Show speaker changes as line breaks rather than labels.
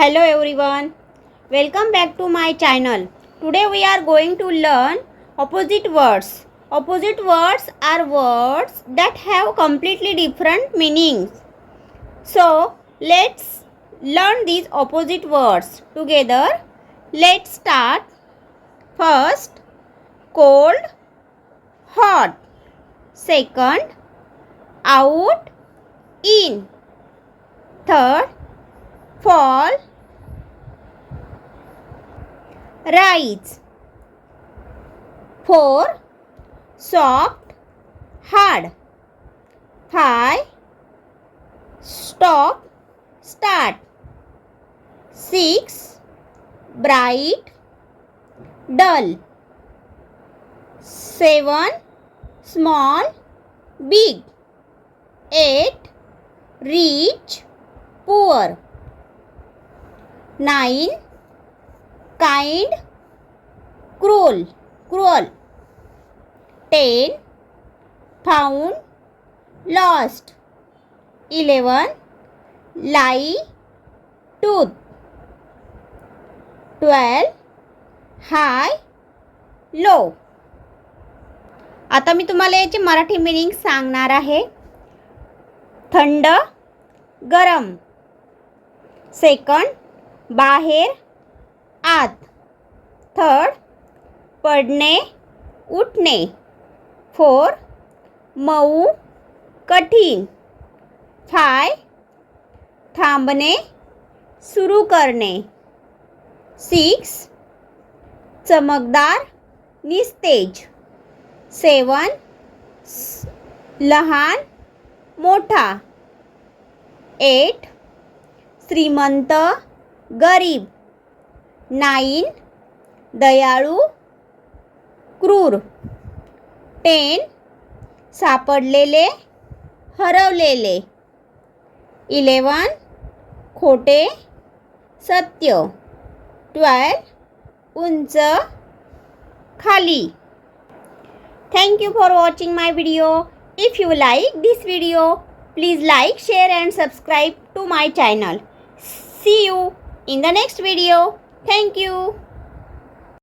Hello everyone, welcome back to my channel. Today we are going to learn opposite words. Opposite words are words that have completely different meanings. So let's learn these opposite words together. Let's start. First, cold, hot. Second, out, in. Third, fall, rise. 4, soft, hard. 5, stop, start. 6, bright, dull. 7, small, big. 8, rich, poor. 9, kind, cruel. 10, found, lost. 11, lie, tooth. 12, high, low. आता मी तुम्हाला याचे Marathi meaning सांगणार आहे. थंड, गरम. Second, बाहेर, आत. Third, पडणे, उठणे. 4, मऊ, कठीण. 5, थांबणे, सुरू करणे. 6, चमकदार, निस्तेज. 7, लहान, मोठा. 8, श्रीमंत, गरीब. 9, दयाळू, क्रूर. 10, सापडलेले, हरवलेले. 11, खोटे, सत्य. 12, उंच, खाली. Thank you for watching my video. If you like this video, please like, share and subscribe to my channel. See you in the next video. Thank you.